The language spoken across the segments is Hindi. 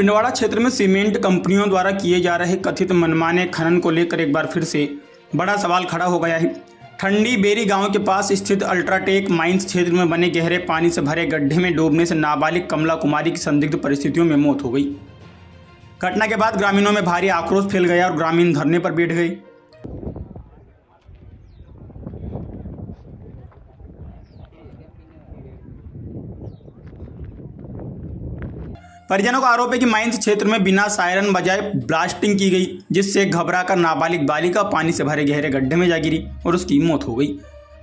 पिंडवाड़ा क्षेत्र में सीमेंट कंपनियों द्वारा किए जा रहे कथित मनमाने खनन को लेकर एक बार फिर से बड़ा सवाल खड़ा हो गया है। ठंडी बेरी गांव के पास स्थित अल्ट्राटेक माइंस क्षेत्र में बने गहरे पानी से भरे गड्ढे में डूबने से नाबालिग कमला कुमारी की संदिग्ध परिस्थितियों में मौत हो गई। घटना के बाद ग्रामीणों में भारी आक्रोश फैल गया और ग्रामीण धरने पर बैठ गए। परिजनों का आरोप है कि माइंस क्षेत्र में बिना सायरन बजाए ब्लास्टिंग की गई, जिससे घबराकर नाबालिग बालिका पानी से भरे गहरे गड्ढे में जा गिरी और उसकी मौत हो गई।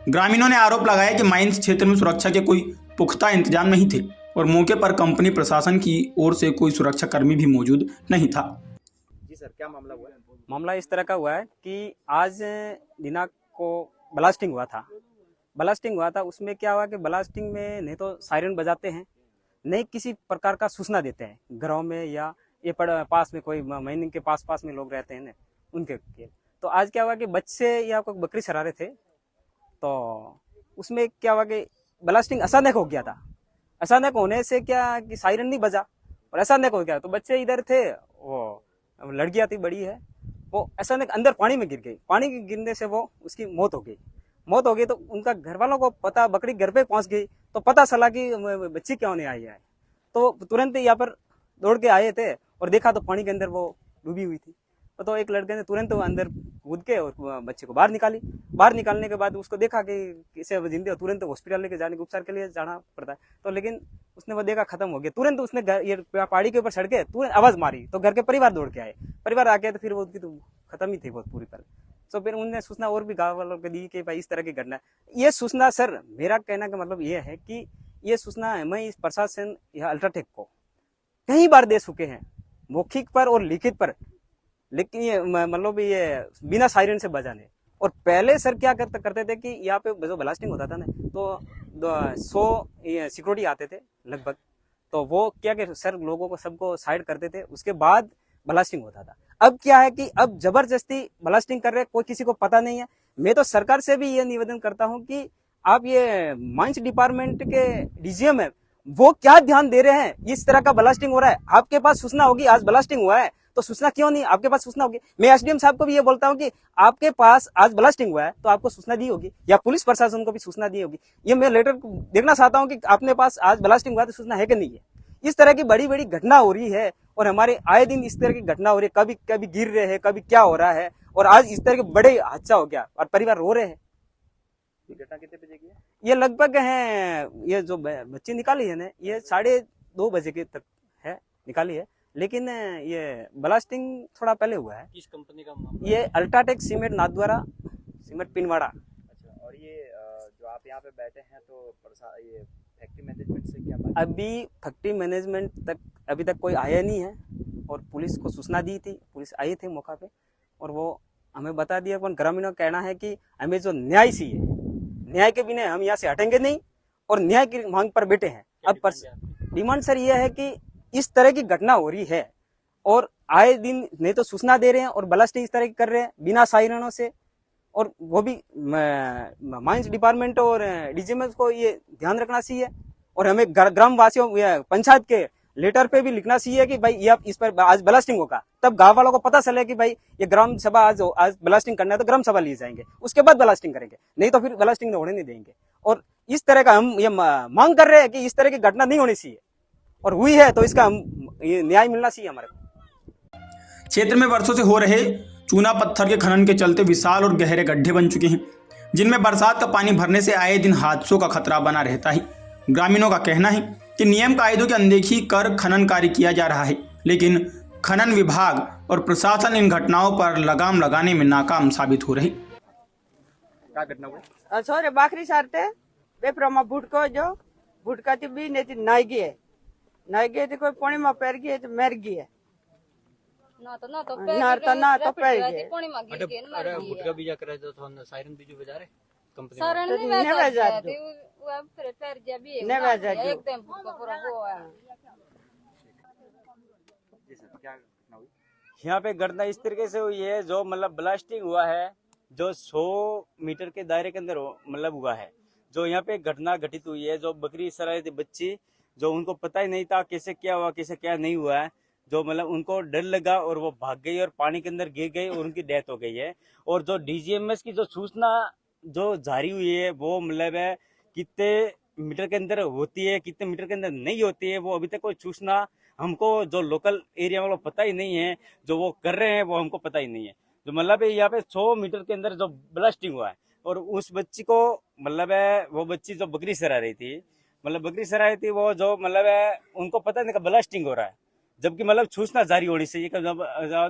ग्रामीणों ने आरोप लगाया कि माइंस क्षेत्र में सुरक्षा के कोई पुख्ता इंतजाम नहीं थे और मौके पर कंपनी प्रशासन की ओर से कोई सुरक्षा कर्मी भी मौजूद नहीं था। जी सर, क्या मामला हुआ है? मामला इस तरह का हुआ है कि आज दिनांक को ब्लास्टिंग हुआ था। उसमें क्या हुआ कि ब्लास्टिंग में नहीं तो सायरन बजाते हैं, नहीं किसी प्रकार का सूचना देते हैं घरों में या ये पास में कोई माइनिंग के पास में लोग रहते हैं ना उनके लिए। तो आज क्या हुआ कि बच्चे या कोई बकरी चरा रहे थे, तो उसमें क्या हुआ कि ब्लास्टिंग अचानक हो गया था। अचानक होने से क्या कि सायरन नहीं बजा और अचानक हो गया, तो बच्चे इधर थे, वो लड़कियां थी बड़ी है, वो अचानक अंदर पानी में गिर गई। पानी के गिरने से वो उसकी मौत हो गई। तो उनका घर वालों को पता, बकरी घर पे पहुंच गई तो पता चला कि बच्ची क्यों नहीं आई है। तो तुरंत यहाँ पर दौड़ के आए थे और देखा तो पानी के अंदर वो डूबी हुई थी। तो एक लड़के ने तुरंत अंदर कूद के और बच्चे को बाहर निकाली। बाहर निकालने के बाद उसको देखा कि इसे जिंदे, तुरंत हॉस्पिटल लेके जाने के उपचार के लिए जाना पड़ता है। तो लेकिन उसने वो देखा खत्म हो गया। तुरंत उसने ये पहाड़ी के ऊपर चढ़ के तुरंत आवाज मारी तो घर के परिवार दौड़ के आए। परिवार आके तो फिर वो उसकी तो खत्म ही थी बहुत पूरी तरह। तो फिर उनने सूचना और भी गाँव वालों को दी कि भाई इस तरह की घटना है। ये सूचना सर, मेरा कहना का मतलब ये है कि ये सूचना मैं इस प्रशासन या अल्ट्राटेक को कई बार दे चुके हैं, मौखिक पर और लिखित पर, लेकिन ये मतलब ये बिना सायरन से बजाने। और पहले सर क्या करते थे कि यहाँ पे जो ब्लास्टिंग होता था ना, तो 100 सिक्योरिटी आते थे लगभग। तो वो क्या कि सर लोगों को सबको साइड करते थे, उसके बाद ब्लास्टिंग होता था। अब क्या है कि अब जबरदस्ती ब्लास्टिंग कर रहे, कोई किसी को पता नहीं है। मैं तो सरकार से भी ये निवेदन करता हूँ कि आप ये माइंस डिपार्टमेंट के डीजीएम है, वो क्या ध्यान दे रहे हैं? इस तरह का ब्लास्टिंग हो रहा है, आपके पास सूचना होगी आज ब्लास्टिंग हुआ है, तो सूचना क्यों नहीं? आपके पास सूचना होगी। मैं एसडीएम साहब को भी ये बोलता हूँ कि आपके पास आज ब्लास्टिंग हुआ है तो आपको सूचना दी होगी, या पुलिस प्रशासन को भी सूचना दी होगी। ये मैं लेटर देखना चाहता हूँ कि आपने पास आज ब्लास्टिंग हुआ तो सूचना है कि नहीं है। इस तरह की बड़ी बड़ी घटना हो रही है और हमारे आए दिन इस तरह की घटना हो रही है। कभी गिर रहे हैं, कभी क्या हो रहा है, और आज इस तरह के बड़े हादसा हो गया और परिवार रो रहे हैं। घटना कितने बजे की है? ये लगभग है, ये जो बच्ची निकाली है ना, ये 2:30 बजे के तक है निकाली है। लेकिन ये ब्लास्टिंग थोड़ा पहले हुआ है। किस कंपनी का मामला? ये UltraTech cement Nathdwara cement Pindwara. अच्छा, और ये जो आप यहाँ पे बैठे हैं तो ये फैक्ट्री मैनेजमेंट से क्या बात? अभी फैक्ट्री मैनेजमेंट तक अभी तक कोई आया नहीं है और पुलिस को सूचना दी थी, पुलिस आई थी मौका पे और वो हमें बता दिया। पर ग्रामीणों का कहना है कि हमें जो न्याय चाहिए, न्याय के बिना हम यहाँ से हटेंगे नहीं और न्याय की मांग पर बैठे हैं। अब डिमांड सर ये है कि इस तरह की घटना हो रही है और आए दिन नहीं तो सूचना दे रहे हैं और ब्लास्टिंग इस तरह की कर रहे हैं बिना सायरनों से, और वो भी माइंस डिपार्टमेंट और डीजीएम को ये ध्यान रखना चाहिए। और हमें ग्राम वासियों पंचायत के लेटर पे भी लिखना चाहिए कि भाई ये इस पर आज ब्लास्टिंग होगा, तब गांव वालों को पता चले कि भाई ये ग्राम सभा आज ब्लास्टिंग करना है तो ग्राम सभा लिए जाएंगे, उसके बाद ब्लास्टिंग करेंगे, नहीं तो फिर ब्लास्टिंग होने नहीं देंगे। और इस तरह का हम ये मांग कर रहे हैं कि इस तरह की घटना नहीं होनी चाहिए, और हुई है तो इसका ये न्याय मिलना चाहिए हमारे को। क्षेत्र में वर्षों से हो रहे चूना पत्थर के खनन के चलते विशाल और गहरे गड्ढे बन चुके हैं, जिनमें बरसात का पानी भरने से आए दिन हादसों का खतरा बना रहता है। ग्रामीणों का कहना है कि नियम कायदों की अनदेखी कर खनन कार्य किया जा रहा है, लेकिन खनन विभाग और प्रशासन इन घटनाओं पर लगाम लगाने में नाकाम साबित हो रही। क्या घटना हुई? छोरे बाकरी सारते बेप्रमा भुटको जो भुटकाती भी नहीं नाई गई थी कोई पानी में पैर गई तो मर गई है ना तो पैर गई। अरे गुटका बीजा करे तो सायरन बीजू बजा रहे कंपनी सारण नहीं बजा दो वो फिर पैर जा भी नहीं बजा दो एकदम पूरा वो है। जी सर, क्या घटना हुई? यहाँ पे घटना इस तरीके से हुई है, जो मतलब ब्लास्टिंग हुआ है जो 100 मीटर के दायरे के अंदर मतलब हुआ है। जो यहाँ पे घटना घटित हुई है, जो बकरी सराय थी बच्ची, जो उनको पता ही नहीं था कैसे क्या हुआ कैसे क्या नहीं हुआ है, जो मतलब उनको डर लगा और वो भाग गई और पानी के अंदर गिर गई और उनकी डेथ हो गई है। और जो डीजीएमएस की जो सूचना जो जारी हुई है वो मतलब है कितने मीटर के अंदर होती है, कितने मीटर के अंदर नहीं होती है, वो अभी तक कोई सूचना हमको जो लोकल एरिया वालों को पता ही नहीं है। जो वो कर रहे हैं वो हमको पता ही नहीं है। जो मतलब है यहाँ पे 100 मीटर के अंदर जो ब्लास्टिंग हुआ है और उस बच्ची को मतलब है वो बच्ची जो बकरी सरा रही थी, मतलब बकरी सरा रही थी, वो जो मतलब है उनको पता नहीं कि ब्लास्टिंग हो रहा है, जबकि मतलब सूचना जारी होनी चाहिए कि जब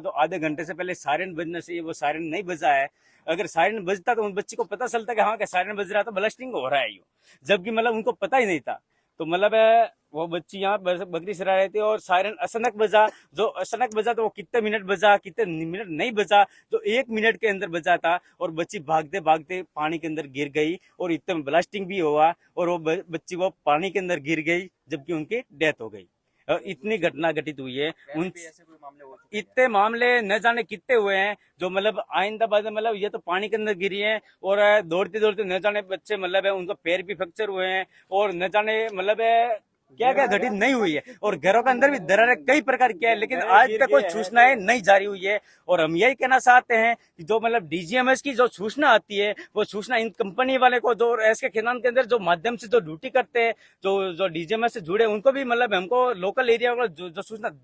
तो आधे घंटे से पहले सायरन बजना चाहिए, वो सायरन नहीं बजा है। अगर सायरन बजता तो उन बच्ची को पता चलता कि हाँ कि सायरन बज रहा था, ब्लास्टिंग हो रहा है यूँ, जबकि मतलब उनको पता ही नहीं था। तो मतलब है वो बच्ची यहाँ बकरी सरा रही थी और सायरन अचानक बजा। जो अचानक बजा तो वो कितने मिनट बजा, कितने मिनट नहीं बजा, जो 1 मिनट के अंदर बजा था और बच्ची भागते भागते पानी के अंदर गिर गई और इतने में ब्लास्टिंग भी हुआ और वो बच्ची वो पानी के अंदर गिर गई जबकि उनकी डेथ हो गई। और इतनी घटना घटित हुई है। उन ऐसे कोई मामले हो चुके इतने मामले न जाने कितने हुए हैं जो मतलब आइंदा बाद मतलब ये तो पानी के अंदर गिरी हैं और दौड़ते दौड़ते न जाने बच्चे मतलब है उनको पैर भी फ्रैक्चर हुए हैं और न जाने मतलब है क्या क्या घटित नहीं हुई है। और घरों के अंदर भी दरारें कई प्रकार की है, लेकिन आज तक कोई सूचनाएं नहीं जारी हुई है। और हम यही कहना चाहते हैं कि जो मतलब डीजीएमएस की जो सूचना आती है वो सूचना इन कंपनी वाले को जो इसके खिलान के अंदर जो माध्यम से जो ड्यूटी करते हैं, जो डीजीएमएस से जुड़े, उनको भी मतलब हमको लोकल एरिया को जो सूचना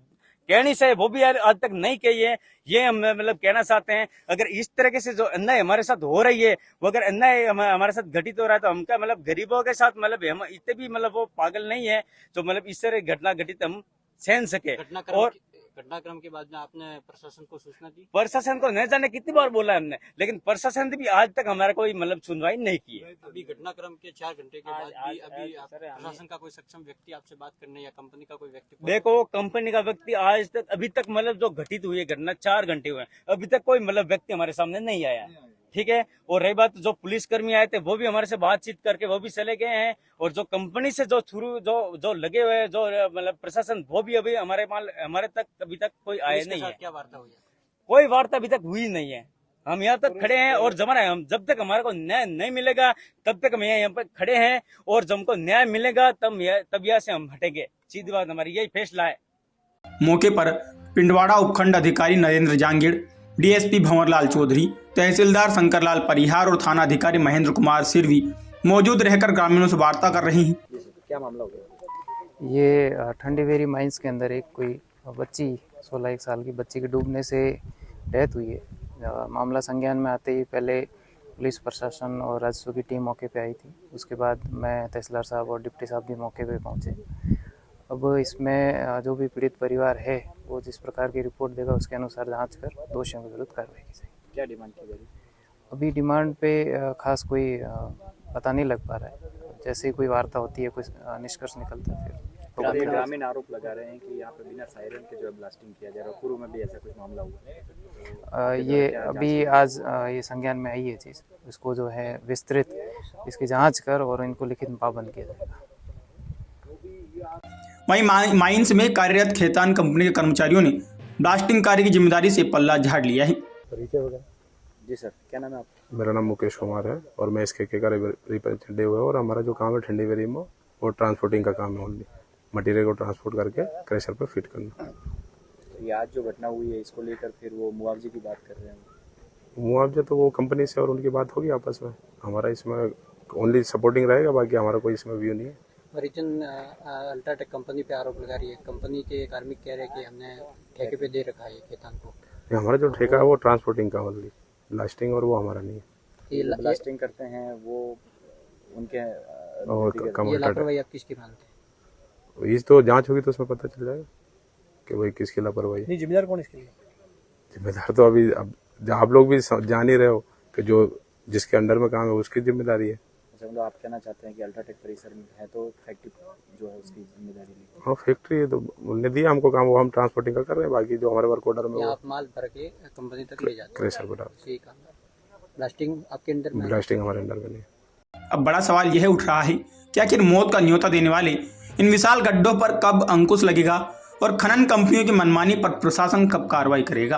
कहनी चाहिए वो भी आज तक नहीं कही है। ये हम मतलब कहना चाहते हैं। अगर इस तरीके से जो अन्याय हमारे साथ हो रही है, वो अगर अन्याय हमारे साथ घटित हो रहा है तो हम क्या मतलब गरीबों के साथ मतलब हम इतने भी मतलब वो पागल नहीं है जो मतलब इस तरह घटना घटित हम सहन सके। और घटनाक्रम के बाद में आपने प्रशासन को सूचना दी? प्रशासन को न जाने कितनी बार बोला हमने, लेकिन प्रशासन ने भी आज तक हमारा कोई मतलब सुनवाई नहीं की है। अभी घटनाक्रम के 4 घंटे के बाद भी अभी प्रशासन का कोई सक्षम व्यक्ति आपसे बात करने या कंपनी का कोई व्यक्ति? देखो कंपनी का व्यक्ति आज तक अभी तक मतलब जो घटित हुई है घटना 4 घंटे हुए हैं, अभी तक कोई मतलब व्यक्ति हमारे सामने नहीं आया, ठीक है। और रही बात जो पुलिसकर्मी आए थे वो भी हमारे से बातचीत करके वो भी चले गए हैं। और जो कंपनी से जो थ्रू जो लगे हुए हैं जो मतलब प्रशासन, वो भी अभी हमारे तक अभी तक कोई आए नहीं है। क्या वार्ता हुई है? कोई वार्ता अभी तक हुई नहीं है। हम यहाँ तक खड़े हैं और जमाना है, हम जब तक हमारे को न्याय नहीं मिलेगा तब तक हम यहाँ पर खड़े हैं और जब हमको न्याय मिलेगा तब यहाँ से हम हटेंगे। सीधी बात हमारी यही फैसला है। मौके पर पिंडवाड़ा उपखंड अधिकारी नरेंद्र जांगीड़, डीएसपी भंवरलाल चौधरी, तहसीलदार शंकरलाल परिहार और थाना अधिकारी महेंद्र कुमार सिरवी मौजूद रहकर ग्रामीणों से वार्ता कर रहे हैं। क्या मामला हो गया? ये ठंडीबेरी माइंस के अंदर एक कोई बच्ची 16 साल की बच्ची के डूबने से डेथ हुई है। मामला संज्ञान में आते ही पहले पुलिस प्रशासन और राजस्व की टीम मौके पे आई थी। उसके बाद मैं तहसीलदार साहब और डिप्टी साहब भी मौके पे पहुंचे। अब इसमें जो भी पीड़ित परिवार है वो जिस प्रकार की रिपोर्ट देगा उसके अनुसार जांच कर दोषियों के विरुद्ध कार्रवाई की जाएगी। क्या डिमांड की जाएगी? अभी डिमांड पे खास कोई पता नहीं लग पा रहा है। जैसे ही कोई वार्ता होती है, कुछ निष्कर्ष निकलता है फिर ग्रामीण आरोप लगा रहे हैं कि यहाँ पे बिना सायरन के जो है ब्लास्टिंग किया जा रहा है। पूर्व में भी ऐसा कुछ मामला हुआ है? ये अभी आज ये संज्ञान में आई है चीज़, इसको जो है विस्तृत इसकी जांच कर और इनको लिखित में पाबंद किया जाएगा। वहीं माइंस में कार्यरत खेतान कंपनी के कर्मचारियों ने ब्लास्टिंग कार्य की जिम्मेदारी से पल्ला झाड़ लिया है। जी सर, क्या नाम है आपका? मेरा नाम मुकेश कुमार है और मैं इसके का रिप्रेजेंटेटिव हुआ और हमारा जो काम है ठंडीबेरी में वो ट्रांसपोर्टिंग का काम है। ओनली मटेरियल को ट्रांसपोर्ट करके क्रेशर पर फिट करना। ये आज जो घटना हुई है इसको लेकर फिर वो मुआवजे की बात कर रहे हैं। मुआवजा तो वो कंपनी से और उनकी बात होगी आपस में, हमारा इसमें ओनली सपोर्टिंग रहेगा, बाकी हमारा कोई इसमें व्यू नहीं है। रीजन अल्ट्राटेक कंपनी पे आरोप लगा रही है। कंपनी के कार्मिक कह रहे हैं कि हमने ठेके पे दे रखा है खेतान को। हमारा जो ठेका है वो ट्रांसपोर्टिंग का ओनली, ब्लास्टिंग और वो हमारा नहीं है। ये ब्लास्टिंग करते हैं वो उनके ये लापरवाही आप किसकी मानते हैं? इस तो जांच होगी तो उसमें पता चल जाएगा कि भाई किसकी लापरवाही। नहीं, जिम्मेदार कौन इसके लिए? जिम्मेदार तो अभी अब आप लोग भी जान ही रहे हो कि जो जिसके अंडर में काम है उसकी जिम्मेदारी है। मतलब आप कहना चाहते हैं कि अल्ट्राटेक परिसर में है तो फैक्ट्री जो है उसकी जिम्मेदारी ली? हाँ, फैक्ट्री है तो उन्होंने दिया हमको काम, वो हम ट्रांसपोर्टिंग का कर रहे हैं। बाकी जो हमारे वर्क ऑर्डर में आप माल भर के कंपनी तक ले जाते हैं, क्रेशर पर डाल। ठीक है। ब्लास्टिंग आपके अंडर में? ब्लास्टिंग हमारे अंडर में नहीं। अब बड़ा सवाल यह उठ रहा है कि आखिर मौत का न्योता देने वाले इन विशाल गड्ढों पर कब अंकुश लगेगा और खनन कंपनियों की मनमानी पर प्रशासन कब कार्रवाई करेगा।